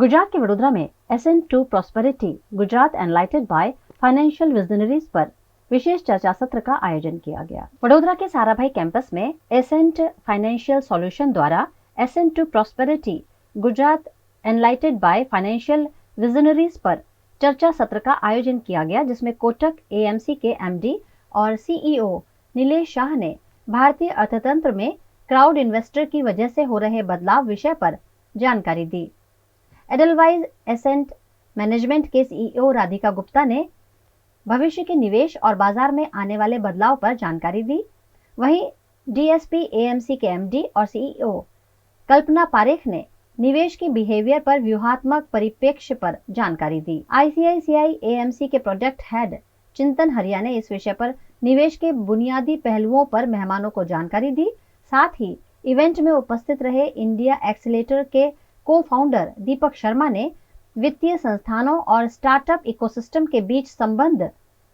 गुजरात के वडोदरा में SN2 prosperity Gujarat एनलाइटेड by financial visionaries पर विशेष चर्चा सत्र का आयोजन किया गया। वडोदरा के साराभाई कैंपस में एसेंट फाइनेंशियल सॉल्यूशन द्वारा SN2 prosperity Gujarat एनलाइटेड by financial visionaries पर चर्चा सत्र का आयोजन किया गया, जिसमें कोटक AMC के MD और CEO नीलेश शाह ने भारतीय अर्थतंत्र में क्राउड इन्वेस्टर की वजह से हो रहे बदलाव विषय पर जानकारी दी। एडलवाइज एसेंट मैनेजमेंट के CEO राधिका गुप्ता ने भविष्य के निवेश और बाजार में आने वाले बदलाव पर जानकारी दी। वहीं DSP AMC के MD और CEO कल्पना पारेख ने निवेश के बिहेवियर पर व्यूहात्मक परिप्रेक्ष्य पर जानकारी दी। ICICI AMC के प्रोडक्ट हेड चिंतन हरिया ने इस विषय पर निवेश के बुनियादी पहलुओं पर मेहमानों को जानकारी दी। साथ ही इवेंट में उपस्थित रहे इंडिया एक्सीलेटर के को-फाउंडर दीपक शर्मा ने वित्तीय संस्थानों और स्टार्टअप इकोसिस्टम के बीच संबंध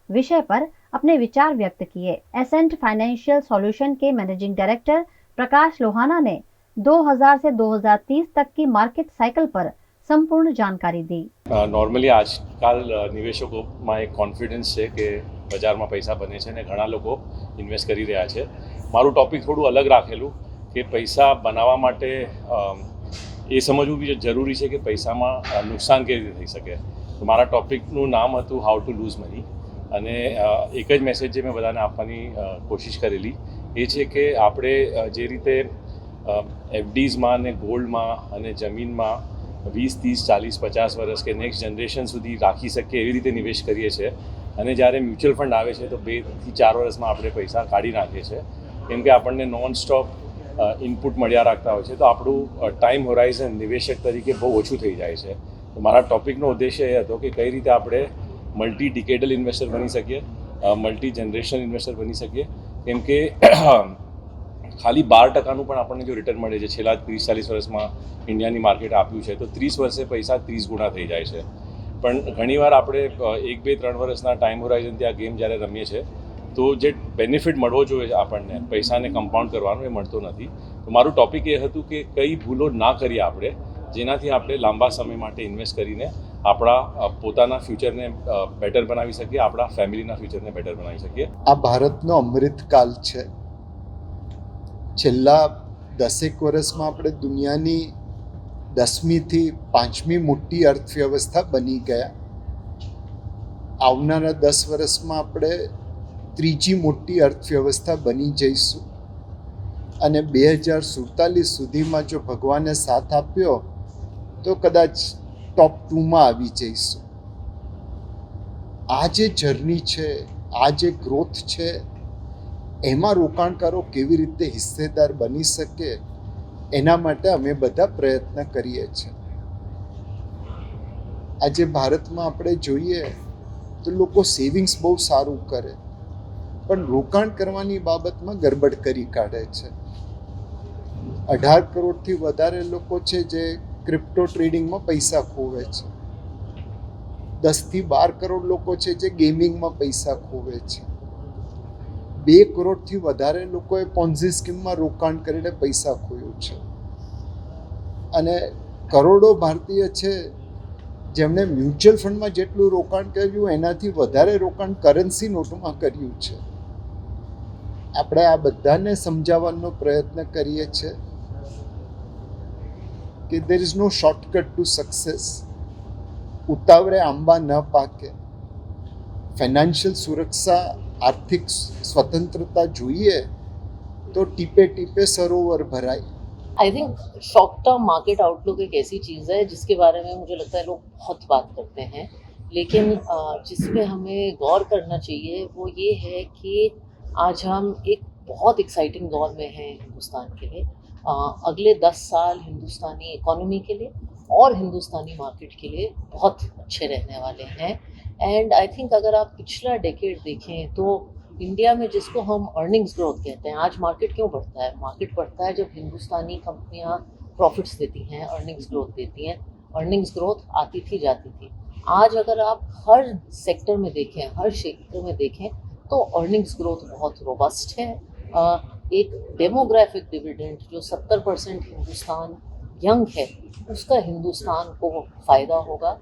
विषय पर अपने विचार व्यक्त किए। एसेंट फाइनेंशियल सॉल्यूशन के मैनेजिंग डायरेक्टर प्रकाश लोहाना ने 2000 से 2030 तक की मार्केट साइकिल पर સંપૂર્ણ જાણકારી દી। નોર્મલી આજકાલ નિવેશકોમાં એક કોન્ફિડન્સ છે કે બજારમાં પૈસા બને છે અને ઘણા લોકો ઇન્વેસ્ટ કરી રહ્યા છે। મારું ટોપિક થોડું અલગ રાખેલું કે પૈસા બનાવવા માટે એ સમજવું બી જરૂરી છે કે પૈસામાં નુકસાન કેવી રીતે થઈ શકે। તો મારા ટોપિકનું નામ હતું હાઉ ટુ લૂઝ મની અને એક જ મેસેજ જે મેં બધાને આપવાની કોશિશ કરેલી એ છે કે આપણે જે રીતે FDsમાં અને ગોલ્ડમાં અને જમીનમાં 20, 30, 40, 50 વર્ષ કે નેક્સ્ટ જનરેશન સુધી રાખી શકીએ એવી રીતે નિવેશ કરીએ છીએ અને જ્યારે મ્યુચ્યુઅલ ફંડ આવે છે તો 2 થી 4 વર્ષમાં આપણે પૈસા કાઢી નાખીએ છીએ કેમ કે આપણને નોન સ્ટોપ ઇનપુટ મળ્યા રાખતા હોય છે તો આપણું ટાઈમ હોરાઇઝન નિવેશક તરીકે બહુ ઓછું થઈ જાય છે। તો મારા ટોપિકનો ઉદ્દેશ્ય એ હતો કે કઈ રીતે આપણે મલ્ટી ડિકેડલ ઇન્વેસ્ટર બની શકીએ, મલ્ટી જનરેશન ઇન્વેસ્ટર બની શકીએ કેમ કે ખાલી 12% પણ આપણને જો રિટર્ન મળે છે છેલ્લા 30-40 વર્ષમાં ઇન્ડિયાની માર્કેટ આપ્યું છે તો 30 વર્ષે પૈસા 30 ગુણા થઈ જાય છે। પણ ઘણીવાર આપણે 1, 2, 3 વર્ષના ટાઈમ હોરાઇઝનથી આ ગેમ જ્યારે રમીએ છીએ તો જે બેનિફિટ મળવો જોઈએ આપણને પૈસાને કમ્પાઉન્ડ કરવાનો એ મળતો નથી। તો મારું ટોપિક એ હતું કે કઈ ભૂલો ના કરીએ આપણે જેનાથી આપણે લાંબા સમય માટે ઇન્વેસ્ટ કરીને આપણા પોતાના ફ્યુચરને બેટર બનાવી શકીએ, આપણા ફેમિલીના ફ્યુચરને બેટર બનાવી શકીએ। આ ભારતનો અમૃતકાલ છે। છેલ્લા 10 વર્ષમાં આપણે દુનિયાની 10મી થી 5મી મોટી અર્થવ્યવસ્થા બની ગયા। આવનારા 10 વર્ષમાં આપણે 3જી મોટી અર્થવ્યવસ્થા બની જઈશું અને 2047 સુધીમાં જો ભગવાને સાથ આપ્યો તો કદાચ ટોપ 2માં આવી જઈશું। આ જે જર્ની છે, આ જે ગ્રોથ છે એમાં રોકાણકારો કેવી રીતે હિસ્સેદાર બની શકે એના માટે અમે બધા પ્રયત્ન કરીએ છીએ। આજે ભારતમાં આપણે જોઈએ તો લોકો સેવિંગ્સ બહુ સારું કરે પણ રોકાણ કરવાની બાબતમાં ગરબડ કરી કાઢે છે। 18 કરોડથી વધારે લોકો છે જે ક્રિપ્ટો ટ્રેડિંગમાં પૈસા ખોવે છે। 10 થી 12 કરોડ લોકો છે જે ગેમિંગમાં પૈસા ખોવે છે। 2 કરોડથી વધારે લોકોએ પોન્ઝી સ્કીમમાં રોકાણ કરીને પૈસા ખોયું છે અને કરોડો ભારતીય છે જેમણે મ્યુચ્યુઅલ ફંડમાં જેટલું રોકાણ કર્યું એનાથી વધારે રોકાણ કરન્સી નોટમાં કર્યું છે। આપણે આ બધાને સમજાવવાનો પ્રયત્ન કરીએ છીએ કે there is no shortcut to success. ઉતાવળે આંબા ન પાકે। ફાઇનાન્શિયલ સુરક્ષા, आर्थिक स्वतंत्रता જોઈએ तो टीपे टीपे सरोवर भराए। I think short term market outlook एक ऐसी चीज़ है जिसके बारे में मुझे लगता है लोग बहुत बात करते हैं, लेकिन जिस पे हमें गौर करना चाहिए वो ये है कि आज हम एक बहुत एक्साइटिंग दौर में हैं हिंदुस्तान के लिए। अगले 10 साल हिंदुस्तानी इकोनॉमी के लिए और हिंदुस्तानी मार्केट के लिए बहुत अच्छे रहने वाले हैं। एंड आई थिंक अगर आप पिछला डेकेड देखें तो इंडिया में जिसको हम अर्निंग्स ग्रोथ कहते हैं, आज मार्केट क्यों बढ़ता है? मार्केट बढ़ता है जब हिंदुस्तानी कंपनियां प्रॉफिट्स देती हैं, अर्निंग्स ग्रोथ देती हैं। अर्निंग्स ग्रोथ आती थी जाती थी। आज अगर आप हर सेक्टर में देखें, हर क्षेत्र में देखें तो अर्निंग्स ग्रोथ बहुत रोबस्ट है। एक डेमोग्राफिक डिविडेंड जो 70% हिंदुस्तान यंग है उसका हिंदुस्तान को फ़ायदा होगा।